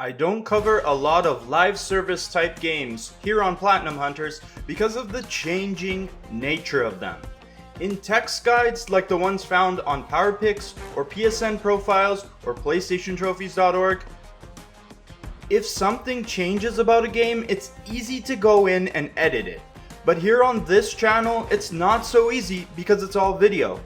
I don't cover a lot of live service type games here on Platinum Hunters because of the changing nature of them. In text guides like the ones found on PowerPicks or PSN profiles or PlayStationTrophies.org, if something changes about a game, it's easy to go in and edit it. But here on this channel, it's not so easy because it's all video.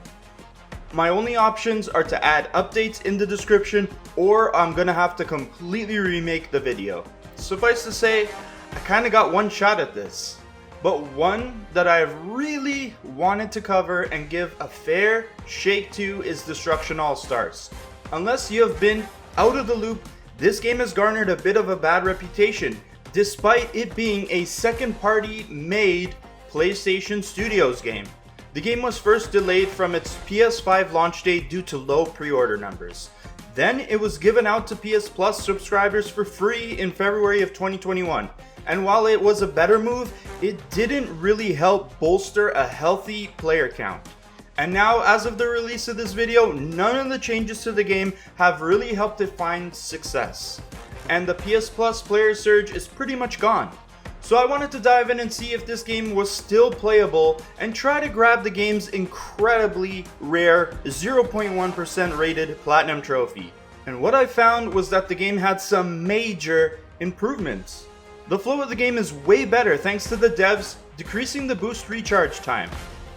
My only options are to add updates in the description, or I'm gonna have to completely remake the video. Suffice to say, I kinda got one shot at this, but one that I've really wanted to cover and give a fair shake to is Destruction AllStars. Unless you have been out of the loop, this game has garnered a bit of a bad reputation, despite it being a second-party made PlayStation Studios game. The game was first delayed from its PS5 launch date due to low pre-order numbers. Then it was given out to PS Plus subscribers for free in February of 2021. And while it was a better move, it didn't really help bolster a healthy player count. And now, as of the release of this video, none of the changes to the game have really helped it find success. And the PS Plus player surge is pretty much gone. So I wanted to dive in and see if this game was still playable and try to grab the game's incredibly rare 0.1% rated Platinum Trophy. And what I found was that the game had some major improvements. The flow of the game is way better thanks to the devs decreasing the boost recharge time.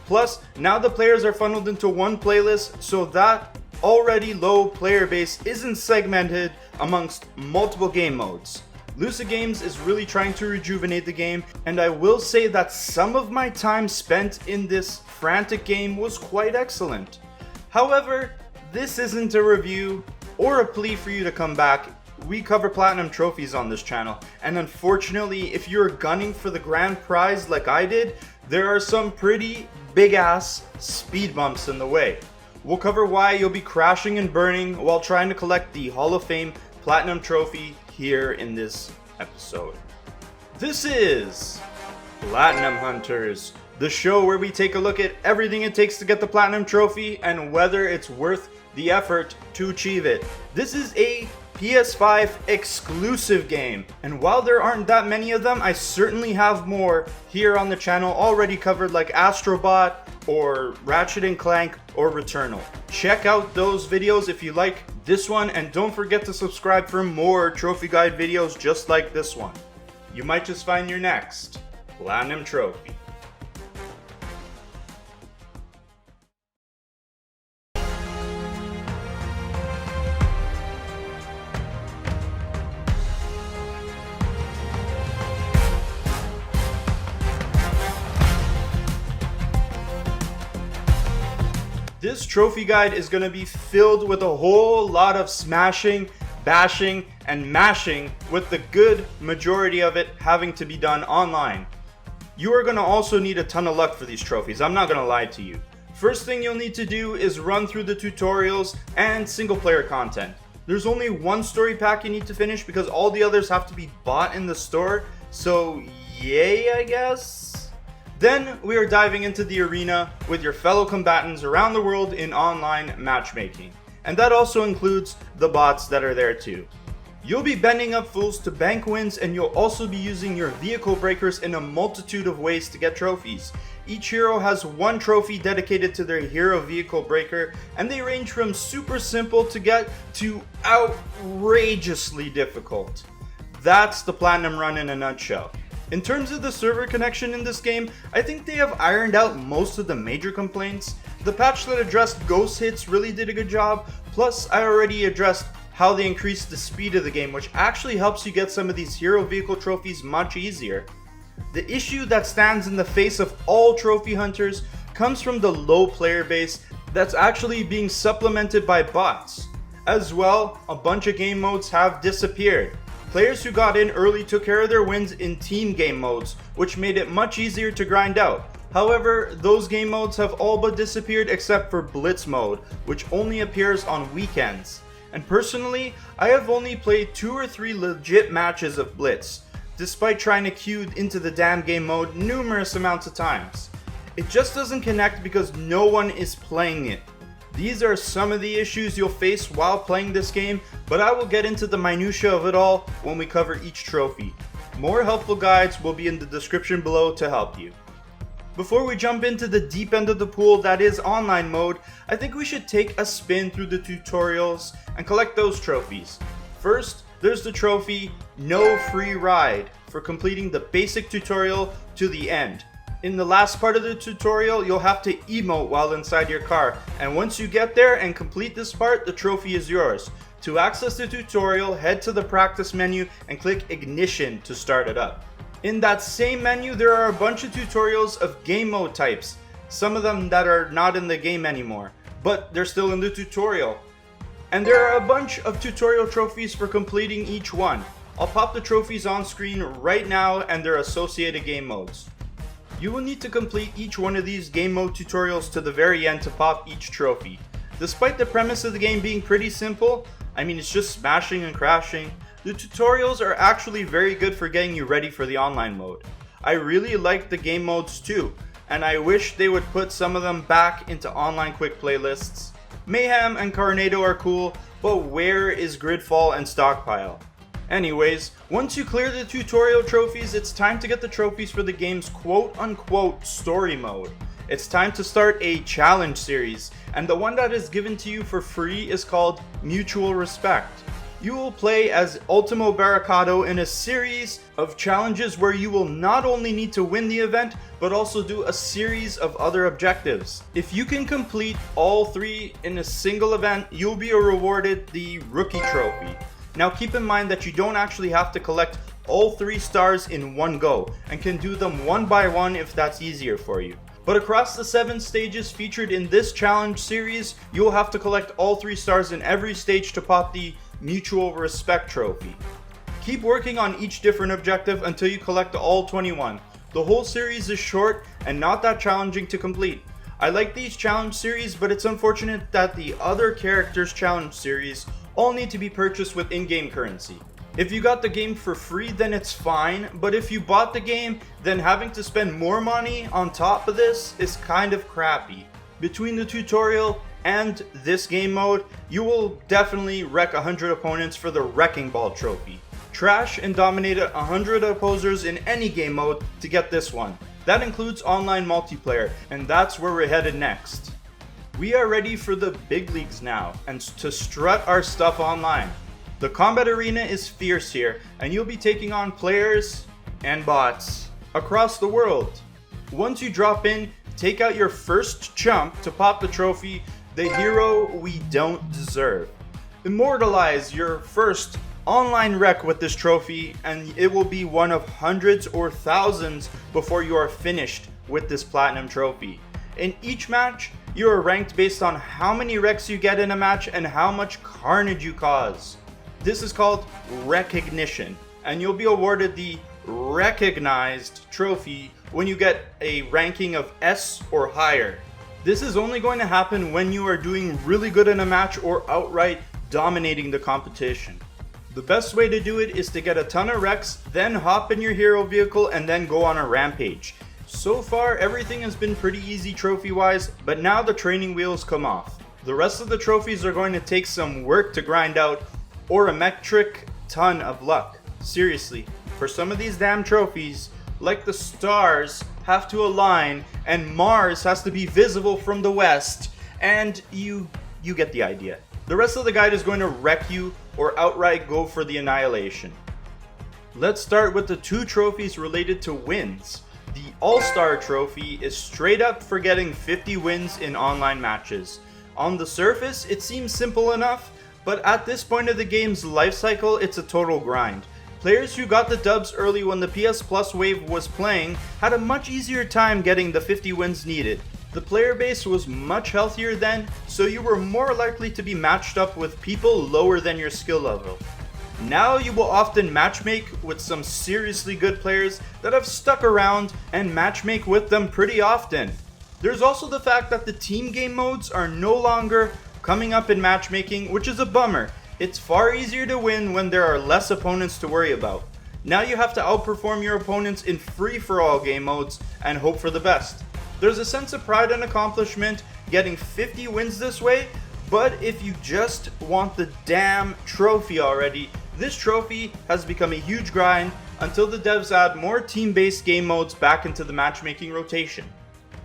Plus, now the players are funneled into one playlist so that already low player base isn't segmented amongst multiple game modes. Lucid Games is really trying to rejuvenate the game, and I will say that some of my time spent in this frantic game was quite excellent. However, this isn't a review or a plea for you to come back. We cover platinum trophies on this channel, and unfortunately, if you're gunning for the grand prize like I did, there are some pretty big ass speed bumps in the way. We'll cover why you'll be crashing and burning while trying to collect the Hall of Fame Platinum Trophy here in this episode. This is Platinum Hunters, the show where we take a look at everything it takes to get the Platinum Trophy and whether it's worth the effort to achieve it. This is a PS5 exclusive game, and while there aren't that many of them, I certainly have more here on the channel already covered, like Astrobot or Ratchet & Clank or Returnal. Check out those videos if you like this one, and don't forget to subscribe for more trophy guide videos just like this one. You might just find your next Platinum Trophy. This trophy guide is going to be filled with a whole lot of smashing, bashing, and mashing, with the good majority of it having to be done online. You are going to also need a ton of luck for these trophies, I'm not going to lie to you. First thing you'll need to do is run through the tutorials and single player content. There's only one story pack you need to finish because all the others have to be bought in the store, so yay, I guess? Then we are diving into the arena with your fellow combatants around the world in online matchmaking. And that also includes the bots that are there too. You'll be bending up fools to bank wins, and you'll also be using your vehicle breakers in a multitude of ways to get trophies. Each hero has one trophy dedicated to their hero vehicle breaker, and they range from super simple to get to outrageously difficult. That's the Platinum Run in a nutshell. In terms of the server connection in this game, I think they have ironed out most of the major complaints. The patch that addressed ghost hits really did a good job, plus I already addressed how they increased the speed of the game, which actually helps you get some of these hero vehicle trophies much easier. The issue that stands in the face of all trophy hunters comes from the low player base that's actually being supplemented by bots. As well, a bunch of game modes have disappeared. Players who got in early took care of their wins in team game modes, which made it much easier to grind out. However, those game modes have all but disappeared except for Blitz mode, which only appears on weekends. And personally, I have only played 2 or 3 legit matches of Blitz, despite trying to queue into the damn game mode numerous amounts of times. It just doesn't connect because no one is playing it. These are some of the issues you'll face while playing this game, but I will get into the minutia of it all when we cover each trophy. More helpful guides will be in the description below to help you. Before we jump into the deep end of the pool that is online mode, I think we should take a spin through the tutorials and collect those trophies. First, there's the trophy No Free Ride for completing the basic tutorial to the end. In the last part of the tutorial, you'll have to emote while inside your car, and once you get there and complete this part, the trophy is yours. To access the tutorial, head to the practice menu and click Ignition to start it up. In that same menu, there are a bunch of tutorials of game mode types, some of them that are not in the game anymore, but they're still in the tutorial. And there are a bunch of tutorial trophies for completing each one. I'll pop the trophies on screen right now and their associated game modes. You will need to complete each one of these game mode tutorials to the very end to pop each trophy. Despite the premise of the game being pretty simple, I mean it's just smashing and crashing, the tutorials are actually very good for getting you ready for the online mode. I really like the game modes too, and I wish they would put some of them back into online quick playlists. Mayhem and Carnado are cool, but where is Gridfall and Stockpile? Anyways, once you clear the tutorial trophies, it's time to get the trophies for the game's quote-unquote story mode. It's time to start a challenge series, and the one that is given to you for free is called Mutual Respect. You will play as Ultimo Barricado in a series of challenges where you will not only need to win the event, but also do a series of other objectives. If you can complete all 3 in a single event, you'll be rewarded the Rookie Trophy. Now keep in mind that you don't actually have to collect all 3 stars in one go, and can do them one by one if that's easier for you. But across the 7 stages featured in this challenge series, you'll have to collect all 3 stars in every stage to pop the Mutual Respect Trophy. Keep working on each different objective until you collect all 21. The whole series is short and not that challenging to complete. I like these challenge series, but it's unfortunate that the other characters challenge series all need to be purchased with in-game currency. If you got the game for free, then it's fine, but if you bought the game, then having to spend more money on top of this is kind of crappy. Between the tutorial and this game mode, you will definitely wreck 100 opponents for the Wrecking Ball trophy. Trash and dominate 100 opposers in any game mode to get this one. That includes online multiplayer, and that's where we're headed next. We are ready for the big leagues now, and to strut our stuff online. The combat arena is fierce here, and you'll be taking on players and bots across the world. Once you drop in, take out your first chump to pop the trophy, the hero we don't deserve. Immortalize your first online wreck with this trophy, and it will be one of hundreds or thousands before you are finished with this platinum trophy. In each match, you are ranked based on how many wrecks you get in a match and how much carnage you cause. This is called recognition, and you'll be awarded the recognized trophy when you get a ranking of S or higher. This is only going to happen when you are doing really good in a match or outright dominating the competition. The best way to do it is to get a ton of wrecks, then hop in your hero vehicle and then go on a rampage. So far everything has been pretty easy trophy wise, but now the training wheels come off. The rest of the trophies are going to take some work to grind out, or a metric ton of luck. Seriously, for some of these damn trophies, like the stars have to align and Mars has to be visible from the west, and you get the idea. The rest of the guide is going to wreck you or outright go for the annihilation. Let's start with the 2 trophies related to wins. The All-Star Trophy is straight up for getting 50 wins in online matches. On the surface, it seems simple enough, but at this point of the game's life cycle, it's a total grind. Players who got the dubs early when the PS Plus wave was playing had a much easier time getting the 50 wins needed. The player base was much healthier then, so you were more likely to be matched up with people lower than your skill level. Now you will often matchmake with some seriously good players that have stuck around and matchmake with them pretty often. There's also the fact that the team game modes are no longer coming up in matchmaking, which is a bummer. It's far easier to win when there are less opponents to worry about. Now you have to outperform your opponents in free-for-all game modes and hope for the best. There's a sense of pride and accomplishment getting 50 wins this way, But if you just want the damn trophy already, this trophy has become a huge grind until the devs add more team-based game modes back into the matchmaking rotation.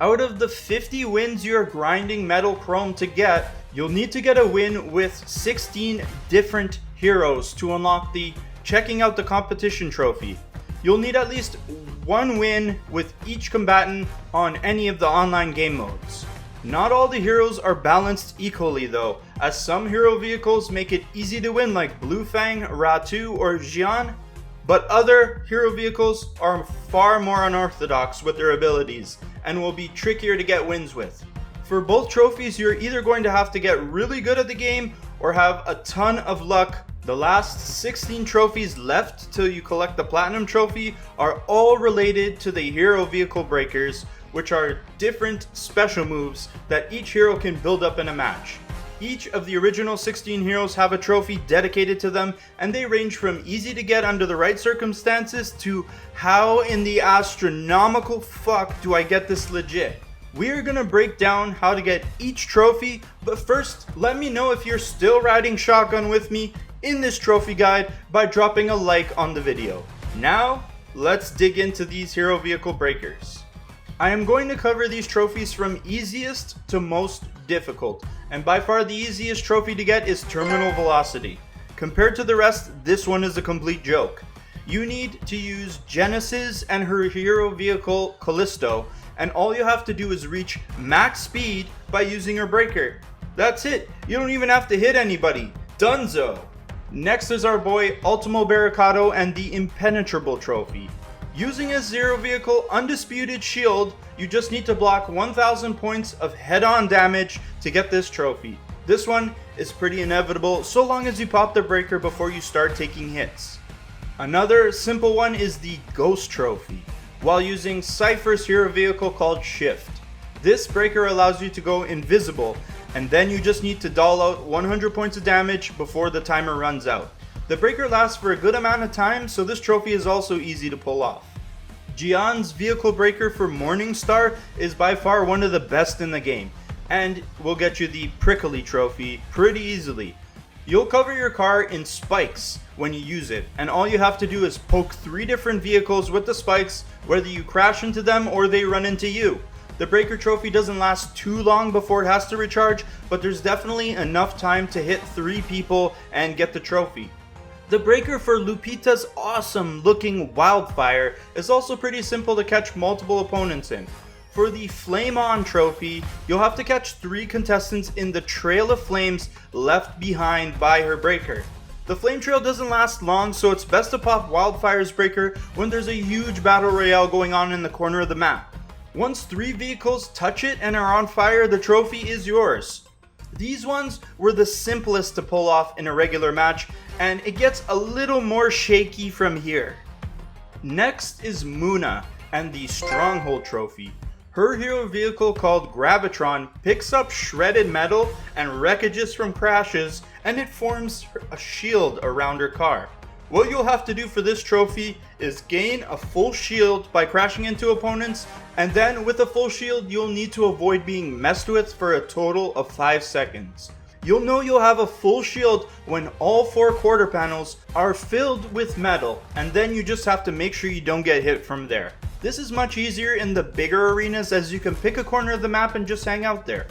Out of the 50 wins you're grinding Metal Chrome to get, you'll need to get a win with 16 different heroes to unlock the Checking Out the Competition trophy. You'll need at least one win with each combatant on any of the online game modes. Not all the heroes are balanced equally though, as some hero vehicles make it easy to win like Bluefang, Ratu, or Jian, but other hero vehicles are far more unorthodox with their abilities and will be trickier to get wins with. For both trophies, you're either going to have to get really good at the game or have a ton of luck. The last 16 trophies left till you collect the Platinum Trophy are all related to the hero vehicle breakers, which are different special moves that each hero can build up in a match. Each of the original 16 heroes have a trophy dedicated to them, and they range from easy to get under the right circumstances to how in the astronomical fuck do I get this legit? We're gonna break down how to get each trophy, but first let me know if you're still riding shotgun with me in this trophy guide by dropping a like on the video. Now, let's dig into these hero vehicle breakers. I am going to cover these trophies from easiest to most difficult, and by far the easiest trophy to get is Terminal Velocity. Compared to the rest, this one is a complete joke. You need to use Genesis and her hero vehicle Callisto, and all you have to do is reach max speed by using her breaker. That's it, you don't even have to hit anybody. Dunzo! Next is our boy Ultimo Barricado and the Impenetrable trophy. Using his zero vehicle Undisputed Shield, you just need to block 1000 points of head-on damage to get this trophy. This one is pretty inevitable so long as you pop the breaker before you start taking hits. Another simple one is the Ghost trophy, while using Cypher's hero vehicle called Shyft. This breaker allows you to go invisible, and then you just need to doll out 100 points of damage before the timer runs out. The breaker lasts for a good amount of time, so this trophy is also easy to pull off. Jian's vehicle breaker for Morningstar is by far one of the best in the game, and will get you the Prickly trophy pretty easily. You'll cover your car in spikes when you use it, and all you have to do is poke 3 different vehicles with the spikes, whether you crash into them or they run into you. The breaker trophy doesn't last too long before it has to recharge, but there's definitely enough time to hit 3 people and get the trophy. The breaker for Lupita's awesome looking Wildfire is also pretty simple to catch multiple opponents in. For the Flame On trophy, you'll have to catch 3 contestants in the trail of flames left behind by her breaker. The flame trail doesn't last long, so it's best to pop Wildfire's breaker when there's a huge battle royale going on in the corner of the map. Once 3 vehicles touch it and are on fire, the trophy is yours. These ones were the simplest to pull off in a regular match, and it gets a little more shaky from here. Next is Muna and the Stronghold trophy. Her hero vehicle called Gravitron picks up shredded metal and wreckages from crashes, and it forms a shield around her car. What you'll have to do for this trophy is gain a full shield by crashing into opponents, and then with a full shield you'll need to avoid being messed with for a total of 5 seconds. You'll know you'll have a full shield when all 4 quarter panels are filled with metal, and then you just have to make sure you don't get hit from there. This is much easier in the bigger arenas, as you can pick a corner of the map and just hang out there.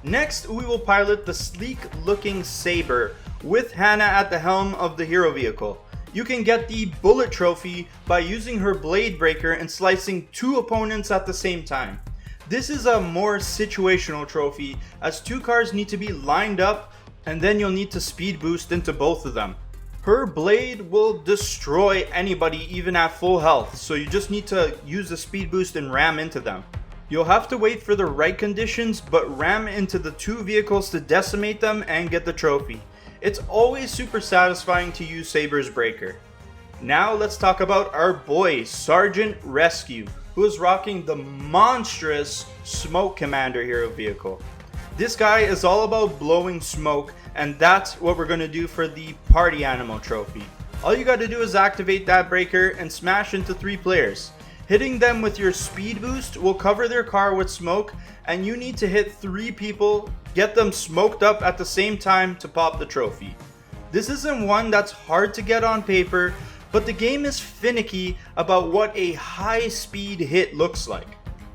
Next, we will pilot the sleek looking Saber with Hana at the helm of the hero vehicle. You can get the Bullet trophy by using her blade breaker and slicing 2 opponents at the same time. This is a more situational trophy, as 2 cars need to be lined up and then you'll need to speed boost into both of them. Her blade will destroy anybody even at full health, so you just need to use the speed boost and ram into them. You'll have to wait for the right conditions, but ram into the 2 vehicles to decimate them and get the trophy. It's always super satisfying to use Saber's breaker. Now let's talk about our boy Sergeant Rescue, who is rocking the monstrous Smoke Commander hero vehicle. This guy is all about blowing smoke, and that's what we're going to do for the Party Animal trophy. All you got to do is activate that breaker and smash into 3 players. Hitting them with your speed boost will cover their car with smoke, and you need to hit 3 people get them smoked up at the same time to pop the trophy. This isn't one that's hard to get on paper, but the game is finicky about what a high speed hit looks like.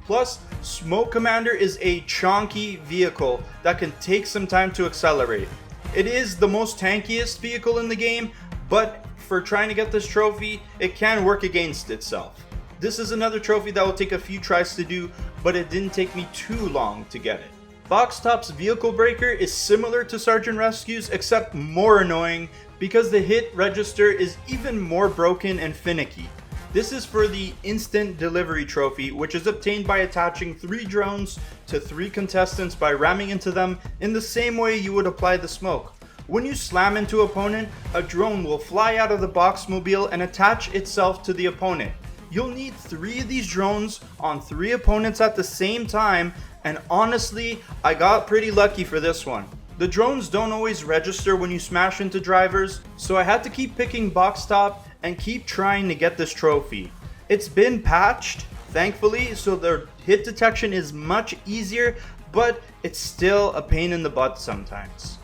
Plus, Smoke Commander is a chonky vehicle that can take some time to accelerate. It is the most tankiest vehicle in the game, but for trying to get this trophy, it can work against itself. This is another trophy that will take a few tries to do, but it didn't take me too long to get it. Boxtop's vehicle breaker is similar to Sergeant Rescue's, except more annoying because the hit register is even more broken and finicky. This is for the instant delivery trophy, which is obtained by attaching 3 drones to 3 contestants by ramming into them in the same way you would apply the smoke. When you slam into an opponent, a drone will fly out of the Boxmobile and attach itself to the opponent. You'll need 3 of these drones on 3 opponents at the same time, and honestly, I got pretty lucky for this one. The drones don't always register when you smash into drivers, so I had to keep picking Boxtop and keep trying to get this trophy. It's been patched, thankfully, so the hit detection is much easier, but it's still a pain in the butt sometimes.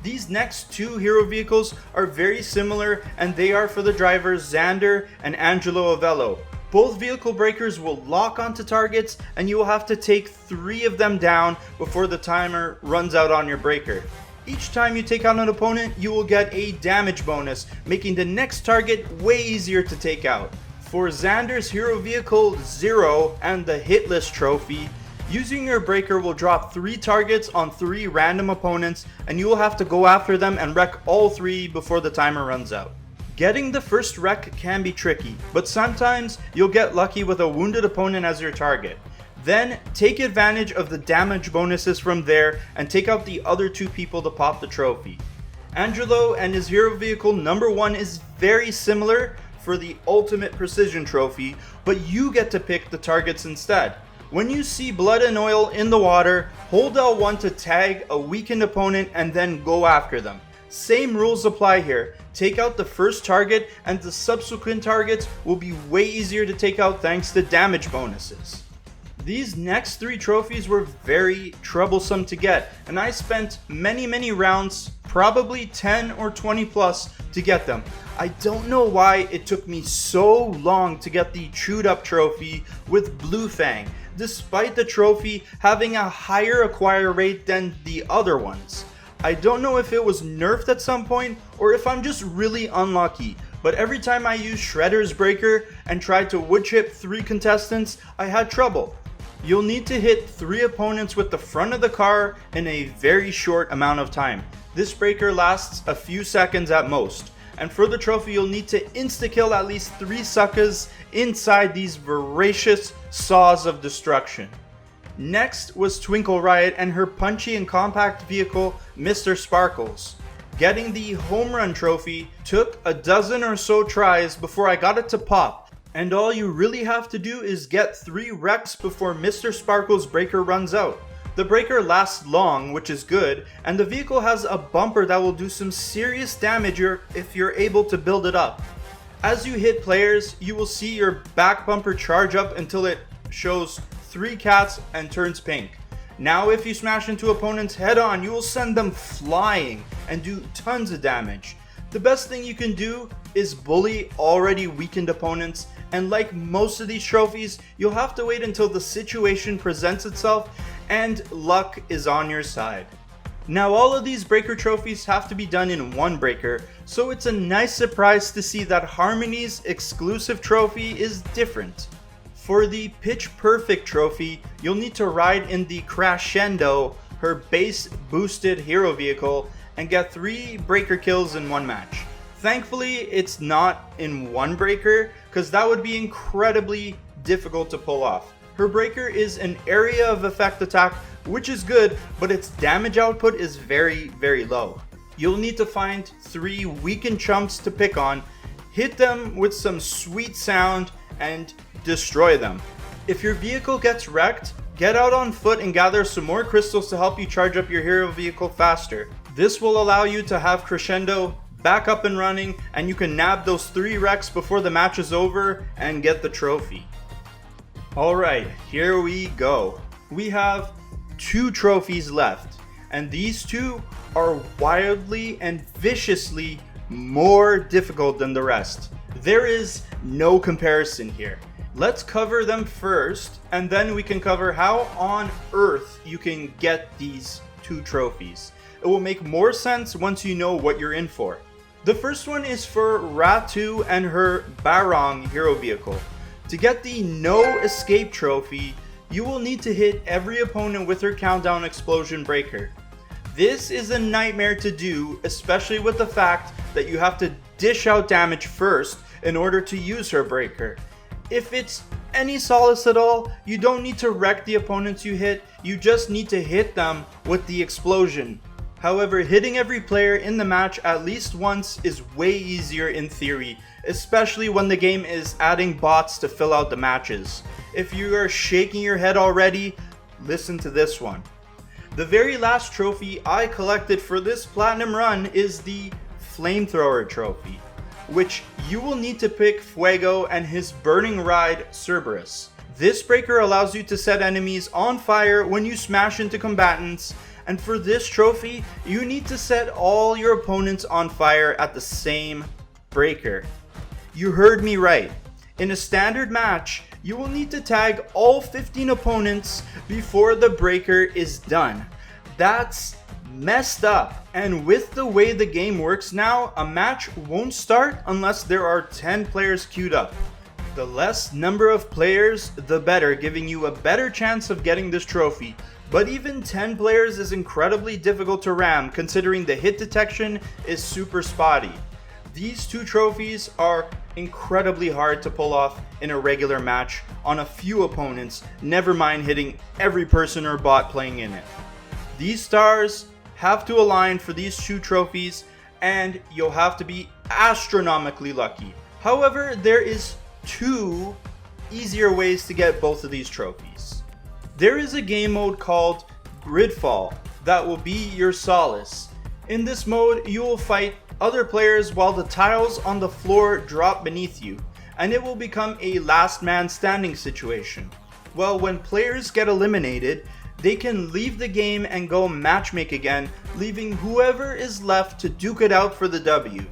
These next 2 hero vehicles are very similar, and they are for the drivers Xander and Angelo Avello. Both vehicle breakers will lock onto targets, and you will have to take 3 of them down before the timer runs out on your breaker. Each time you take out an opponent, you will get a damage bonus, making the next target way easier to take out. For Xander's hero vehicle 0 and the hitless trophy, using your breaker will drop 3 targets on 3 random opponents, and you will have to go after them and wreck all 3 before the timer runs out. Getting the first wreck can be tricky, but sometimes you'll get lucky with a wounded opponent as your target. Then take advantage of the damage bonuses from there and take out the other 2 people to pop the trophy. Angelo and his hero vehicle number 1 is very similar for the ultimate precision trophy, but you get to pick the targets instead. When you see blood and oil in the water, hold L1 to tag a weakened opponent and then go after them. Same rules apply here. Take out the first target and the subsequent targets will be way easier to take out thanks to damage bonuses. These next 3 trophies were very troublesome to get, and I spent many rounds, probably 10 or 20 plus, to get them. I don't know why it took me so long to get the chewed up trophy with Bluefang, despite the trophy having a higher acquire rate than the other ones. I don't know if it was nerfed at some point or if I'm just really unlucky, but every time I used Shredder's breaker and tried to wood chip 3 contestants, I had trouble. You'll need to hit 3 opponents with the front of the car in a very short amount of time. This breaker lasts a few seconds at most, and for the trophy you'll need to insta-kill at least 3 suckers inside these voracious saws of destruction. Next was TwinkleRiot and her punchy and compact vehicle, Mr. Sparkles. Getting the home run trophy took a dozen or so tries before I got it to pop, and all you really have to do is get 3 wrecks before Mr. Sparkles' breaker runs out. The breaker lasts long, which is good, and the vehicle has a bumper that will do some serious damage if you're able to build it up. As you hit players, you will see your back bumper charge up until it shows 3 cats and turns pink. Now if you smash into opponents head on, you will send them flying and do tons of damage. The best thing you can do is bully already weakened opponents, and like most of these trophies, you'll have to wait until the situation presents itself and luck is on your side. Now all of these breaker trophies have to be done in one breaker, so it's a nice surprise to see that Harmony's exclusive trophy is different. For the Pitch Perfect trophy, you'll need to ride in the Crescendo, her base boosted hero vehicle, and get 3 breaker kills in 1 match. Thankfully, it's not in 1 breaker, because that would be incredibly difficult to pull off. Her breaker is an area of effect attack, which is good, but its damage output is very low. You'll need to find 3 weakened chumps to pick on, hit them with some sweet sound, and destroy them. If your vehicle gets wrecked, get out on foot and gather some more crystals to help you charge up your hero vehicle faster. This will allow you to have Crescendo back up and running, and you can nab those 3 wrecks before the match is over and get the trophy. Alright, here we go. We have 2 trophies left. and these two are wildly and viciously more difficult than the rest. There is no comparison here. Let's cover them first, and then we can cover how on earth you can get these two trophies. It will make more sense once you know what you're in for. The first one is for Ratu and her Barong hero vehicle. To get the No Escape trophy, you will need to hit every opponent with her countdown explosion breaker. This is a nightmare to do, especially with the fact that you have to dish out damage first in order to use her breaker. If it's any solace at all, you don't need to wreck the opponents you hit, you just need to hit them with the explosion. However, hitting every player in the match at least once is way easier in theory, especially when the game is adding bots to fill out the matches. If you are shaking your head already, listen to this one. The very last trophy I collected for this platinum run is the Flamethrower trophy, which you will need to pick Fuego and his burning ride Cerberus. This breaker allows you to set enemies on fire when you smash into combatants, and for this trophy, you need to set all your opponents on fire at the same breaker. You heard me right. In a standard match, you will need to tag all 15 opponents before the breaker is done. That's messed up, and with the way the game works now, a match won't start unless there are 10 players queued up. The less number of players, the better, giving you a better chance of getting this trophy. But even 10 players is incredibly difficult to ram, considering the hit detection is super spotty. These two trophies are incredibly hard to pull off in a regular match on a few opponents, never mind hitting every person or bot playing in it. These stars have to align for these two trophies, and you'll have to be astronomically lucky. However, there is two easier ways to get both of these trophies. There is a game mode called Gridfall that will be your solace. In this mode, you will fight other players while the tiles on the floor drop beneath you, and it will become a last man standing situation. Well, when players get eliminated, they can leave the game and go matchmake again, leaving whoever is left to duke it out for the W.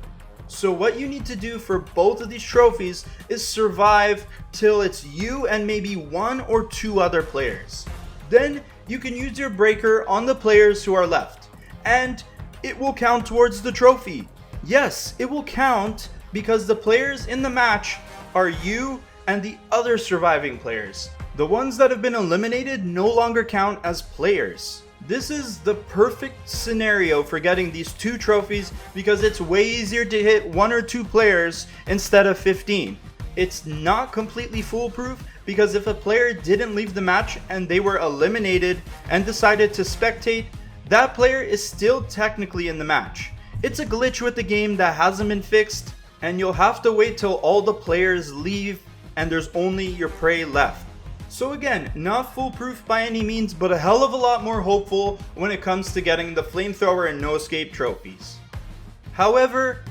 So what you need to do for both of these trophies is survive till it's you and maybe one or two other players. Then you can use your breaker on the players who are left, and it will count towards the trophy. Yes, it will count because the players in the match are you and the other surviving players. The ones that have been eliminated no longer count as players. This is the perfect scenario for getting these two trophies because it's way easier to hit one or two players instead of 15. It's not completely foolproof because if a player didn't leave the match and they were eliminated and decided to spectate, that player is still technically in the match. It's a glitch with the game that hasn't been fixed, and you'll have to wait till all the players leave and there's only your prey left. So again, not foolproof by any means, but a hell of a lot more hopeful when it comes to getting the Flamethrower and No Escape trophies. However,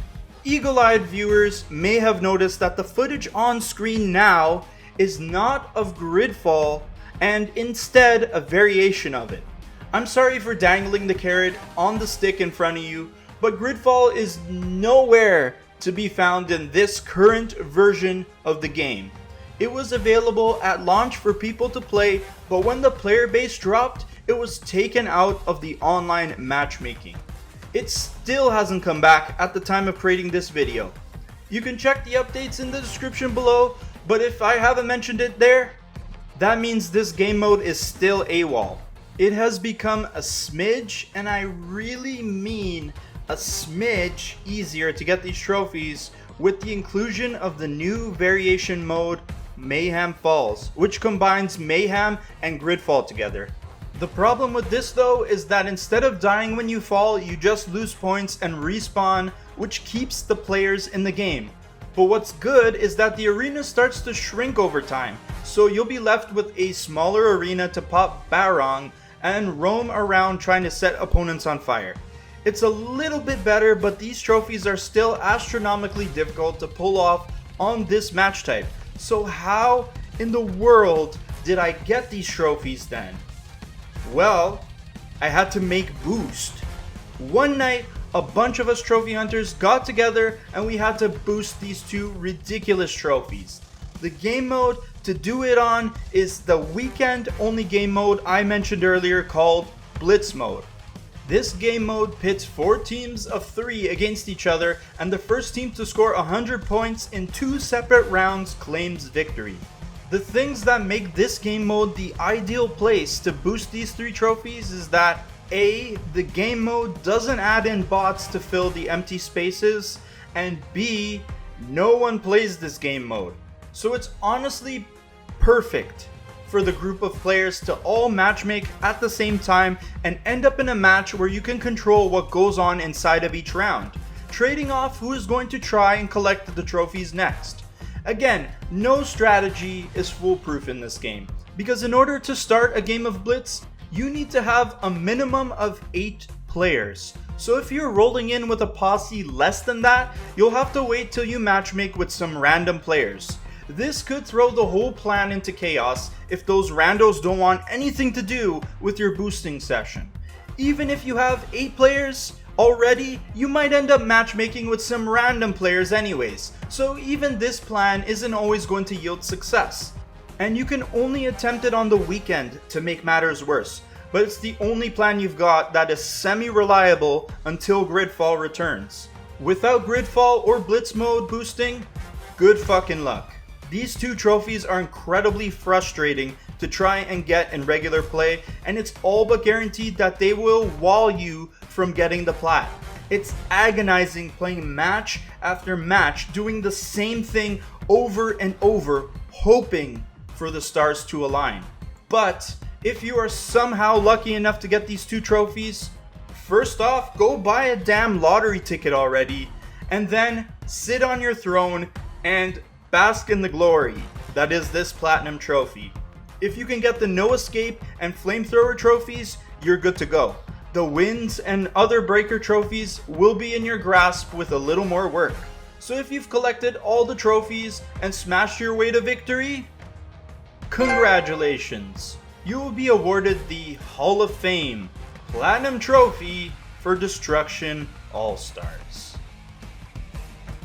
eagle-eyed viewers may have noticed that the footage on screen now is not of Gridfall and instead a variation of it. I'm sorry for dangling the carrot on the stick in front of you, but Gridfall is nowhere to be found in this current version of the game. It was available at launch for people to play, but when the player base dropped, it was taken out of the online matchmaking. It still hasn't come back at the time of creating this video. You can check the updates in the description below, but if I haven't mentioned it there, that means this game mode is still AWOL. It has become a smidge, and I really mean a smidge easier to get these trophies with the inclusion of the new variation mode Mayhem Falls, which combines Mayhem and Gridfall together. The problem with this though is that instead of dying when you fall, you just lose points and respawn, which keeps the players in the game. But what's good is that the arena starts to shrink over time, so you'll be left with a smaller arena to pop Barong and roam around trying to set opponents on fire. It's a little bit better, but these trophies are still astronomically difficult to pull off on this match type. So how in the world did I get these trophies then? Well, I had to make boost. One night, a bunch of us trophy hunters got together and we had to boost these two ridiculous trophies. The game mode to do it on is the weekend only game mode I mentioned earlier called Blitz mode. This game mode pits 4 teams of 3 against each other, and the first team to score 100 points in 2 separate rounds claims victory. The things that make this game mode the ideal place to boost these 3 trophies is that A, the game mode doesn't add in bots to fill the empty spaces, and B, no one plays this game mode. So it's honestly perfect for the group of players to all matchmake at the same time and end up in a match where you can control what goes on inside of each round, trading off who is going to try and collect the trophies next. Again, no strategy is foolproof in this game, because in order to start a game of Blitz, you need to have a minimum of 8 players. So if you're rolling in with a posse less than that, you'll have to wait till you matchmake with some random players. This could throw the whole plan into chaos if those randos don't want anything to do with your boosting session. Even if you have 8 players already, you might end up matchmaking with some random players anyways, so even this plan isn't always going to yield success. And you can only attempt it on the weekend to make matters worse, but it's the only plan you've got that is semi-reliable until Gridfall returns. Without Gridfall or Blitz mode boosting, good fucking luck. These 2 trophies are incredibly frustrating to try and get in regular play, and it's all but guaranteed that they will wall you from getting the Plat. It's agonizing playing match after match, doing the same thing over and over, hoping for the stars to align. But if you are somehow lucky enough to get these 2 trophies, first off, go buy a damn lottery ticket already, and then sit on your throne and bask in the glory that is this platinum trophy. If you can get the No Escape and Flamethrower trophies, you're good to go. The wins and other breaker trophies will be in your grasp with a little more work. So if you've collected all the trophies and smashed your way to victory, congratulations! You will be awarded the Hall of Fame Platinum Trophy for Destruction AllStars.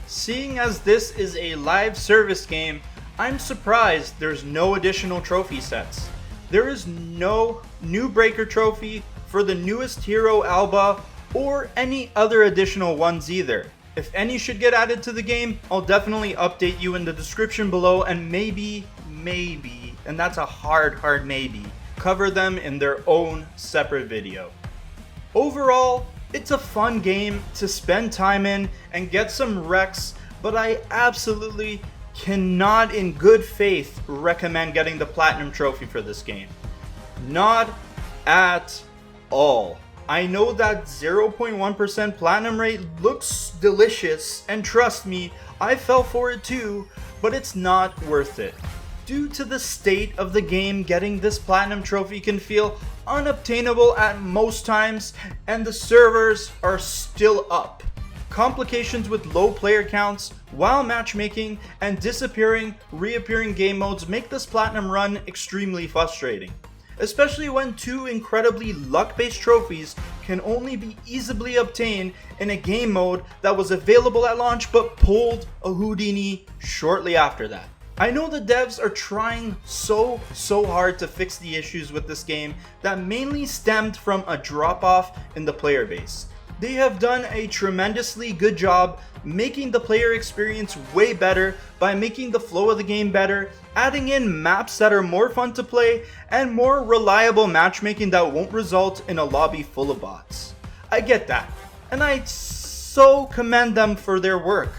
Seeing as this is a live service game, I'm surprised there's no additional trophy sets. There is no new breaker trophy for the newest hero Alba or any other additional ones either. If any should get added to the game, I'll definitely update you in the description below, and maybe, and that's a hard maybe, cover them in their own separate video. Overall, it's a fun game to spend time in and get some wrecks, but I absolutely cannot in good faith recommend getting the Platinum Trophy for this game. Not at all. I know that 0.1% Platinum rate looks delicious, and trust me, I fell for it too, but it's not worth it. Due to the state of the game, getting this Platinum Trophy can feel unobtainable at most times, and the servers are still up. Complications with low player counts, while matchmaking, and disappearing, reappearing game modes make this Platinum run extremely frustrating. Especially when 2 incredibly luck-based trophies can only be easily obtained in a game mode that was available at launch but pulled a Houdini shortly after that. I know the devs are trying so hard to fix the issues with this game that mainly stemmed from a drop-off in the player base. They have done a tremendously good job making the player experience way better by making the flow of the game better, adding in maps that are more fun to play, and more reliable matchmaking that won't result in a lobby full of bots. I get that, and I so commend them for their work.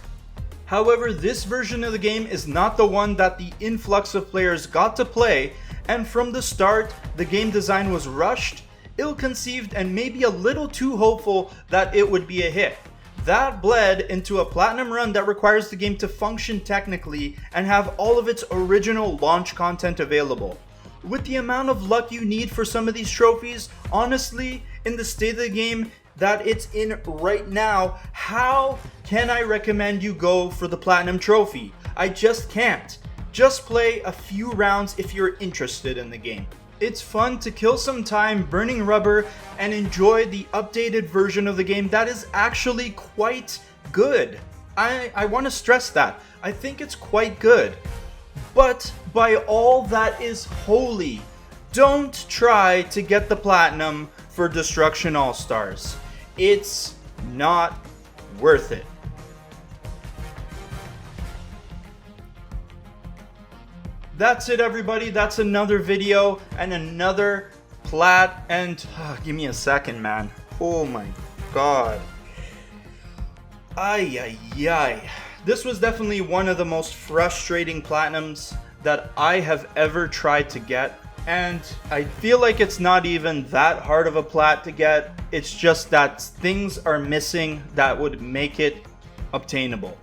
However, this version of the game is not the one that the influx of players got to play, and from the start, the game design was rushed, ill-conceived, and maybe a little too hopeful that it would be a hit. That bled into a platinum run that requires the game to function technically and have all of its original launch content available. With the amount of luck you need for some of these trophies, honestly, in the state of the game that it's in right now, how can I recommend you go for the Platinum Trophy? I just can't. Just play a few rounds if you're interested in the game. It's fun to kill some time burning rubber and enjoy the updated version of the game that is actually quite good. I want to stress that. I think it's quite good. But by all that is holy, don't try to get the platinum for Destruction AllStars. It's not worth it. That's it, everybody. That's another video and another Plat. And give me a second, man. Oh my god. Ay, ay, ay. This was definitely one of the most frustrating platinums that I have ever tried to get. And I feel like it's not even that hard of a plat to get. It's just that things are missing that would make it obtainable.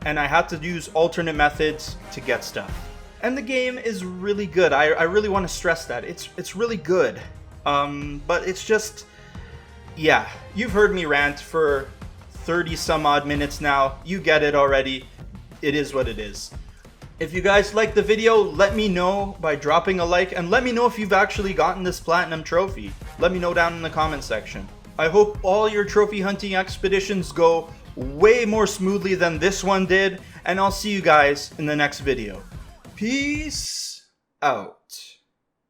And I had to use alternate methods to get stuff. And the game is really good. I really want to stress that. It's really good. But it's just, yeah, you've heard me rant for 30 some odd minutes now. You get it already. It is what it is. If you guys liked the video, let me know by dropping a like, and let me know if you've actually gotten this platinum trophy. Let me know down in the comment section. I hope all your trophy hunting expeditions go way more smoothly than this one did, and I'll see you guys in the next video. Peace out.